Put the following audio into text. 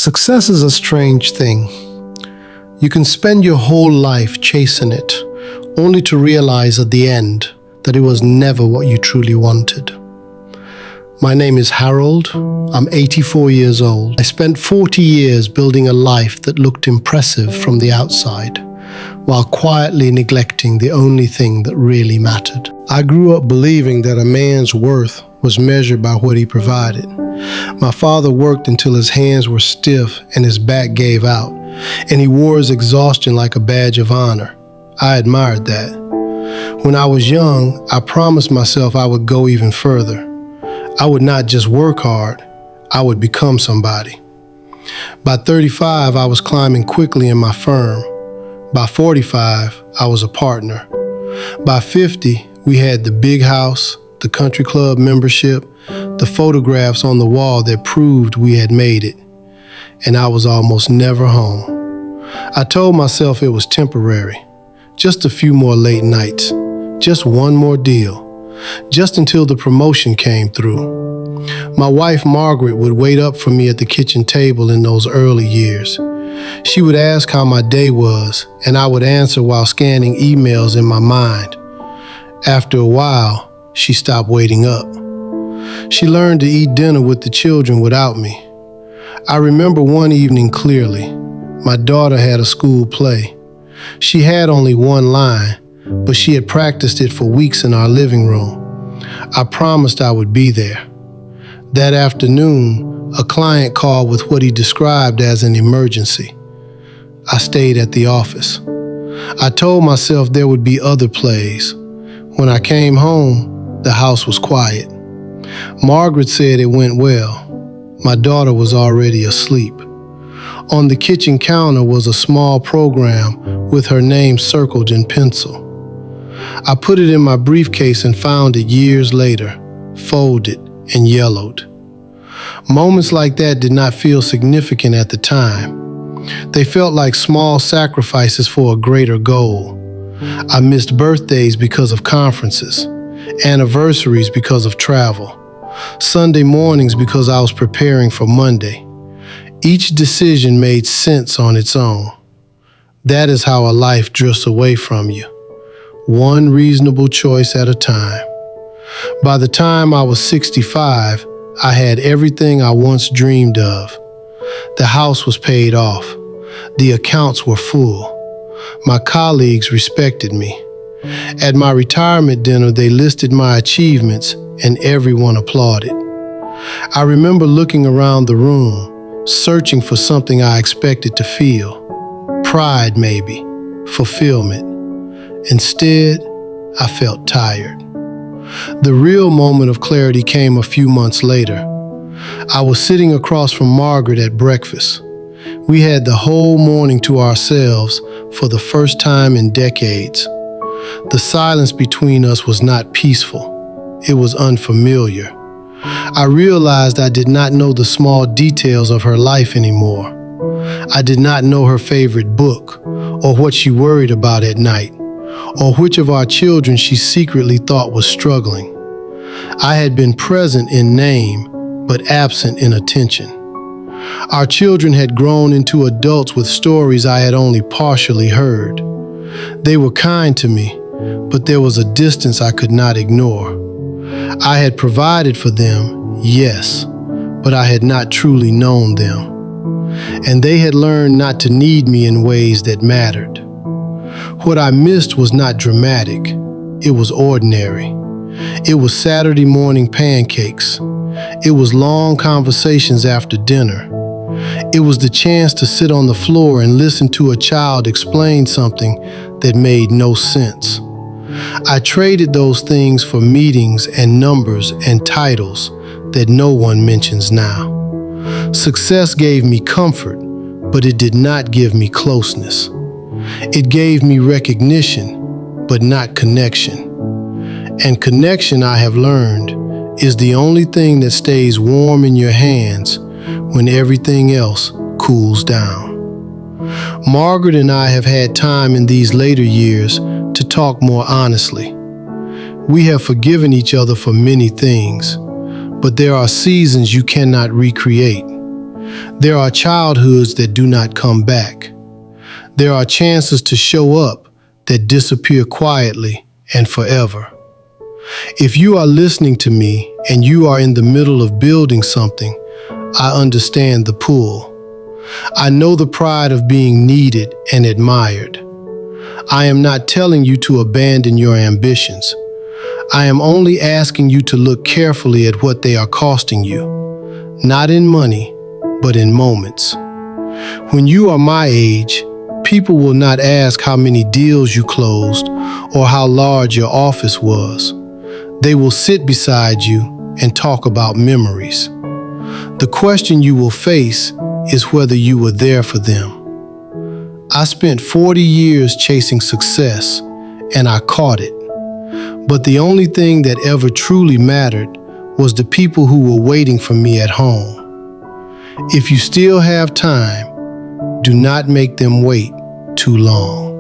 Success is a strange thing. You can spend your whole life chasing it, only to realize at the end that it was never what you truly wanted. My name is Harold. I'm 84 years old. I spent 40 years building a life that looked impressive from the outside, while quietly neglecting the only thing that really mattered. I grew up believing that a man's worth was measured by what he provided. My father worked until his hands were stiff and his back gave out, and he wore his exhaustion like a badge of honor. I admired that. When I was young, I promised myself I would go even further. I would not just work hard, I would become somebody. By 35, I was climbing quickly in my firm. By 45, I was a partner. By 50, we had the big house, the country club membership, the photographs on the wall that proved we had made it. And I was almost never home. I told myself it was temporary. Just a few more late nights. Just one more deal. Just until the promotion came through. My wife, Margaret, would wait up for me at the kitchen table in those early years. She would ask how my day was, and I would answer while scanning emails in my mind. After a while, she stopped waiting up. She learned to eat dinner with the children without me. I remember one evening clearly. My daughter had a school play. She had only one line, but she had practiced it for weeks in our living room. I promised I would be there. That afternoon, a client called with what he described as an emergency. I stayed at the office. I told myself there would be other plays. When I came home, the house was quiet. Margaret said it went well. My daughter was already asleep. On the kitchen counter was a small program with her name circled in pencil. I put it in my briefcase and found it years later, folded and yellowed. Moments like that did not feel significant at the time. They felt like small sacrifices for a greater goal. I missed birthdays because of conferences, anniversaries because of travel, Sunday mornings because I was preparing for Monday. Each decision made sense on its own. That is how a life drifts away from you, one reasonable choice at a time. By the time I was 65, I had everything I once dreamed of. The house was paid off. The accounts were full. My colleagues respected me. At my retirement dinner, they listed my achievements and everyone applauded. I remember looking around the room, searching for something I expected to feel. Pride, maybe. Fulfillment. Instead, I felt tired. The real moment of clarity came a few months later. I was sitting across from Margaret at breakfast. We had the whole morning to ourselves for the first time in decades. The silence between us was not peaceful. It was unfamiliar. I realized I did not know the small details of her life anymore. I did not know her favorite book, or what she worried about at night, or which of our children she secretly thought was struggling. I had been present in name, but absent in attention. Our children had grown into adults with stories I had only partially heard. They were kind to me, but there was a distance I could not ignore. I had provided for them, yes, but I had not truly known them. And they had learned not to need me in ways that mattered. What I missed was not dramatic, it was ordinary. It was Saturday morning pancakes. It was long conversations after dinner. It was the chance to sit on the floor and listen to a child explain something that made no sense. I traded those things for meetings and numbers and titles that no one mentions now. Success gave me comfort, but it did not give me closeness. It gave me recognition, but not connection. And connection, I have learned, is the only thing that stays warm in your hands when everything else cools down. Margaret and I have had time in these later years to talk more honestly. We have forgiven each other for many things, but there are seasons you cannot recreate. There are childhoods that do not come back. There are chances to show up that disappear quietly and forever. If you are listening to me and you are in the middle of building something, I understand the pull. I know the pride of being needed and admired. I am not telling you to abandon your ambitions. I am only asking you to look carefully at what they are costing you, not in money, but in moments. When you are my age, people will not ask how many deals you closed or how large your office was. They will sit beside you and talk about memories. The question you will face is whether you were there for them. I spent 40 years chasing success, and I caught it. But the only thing that ever truly mattered was the people who were waiting for me at home. If you still have time, do not make them wait too long.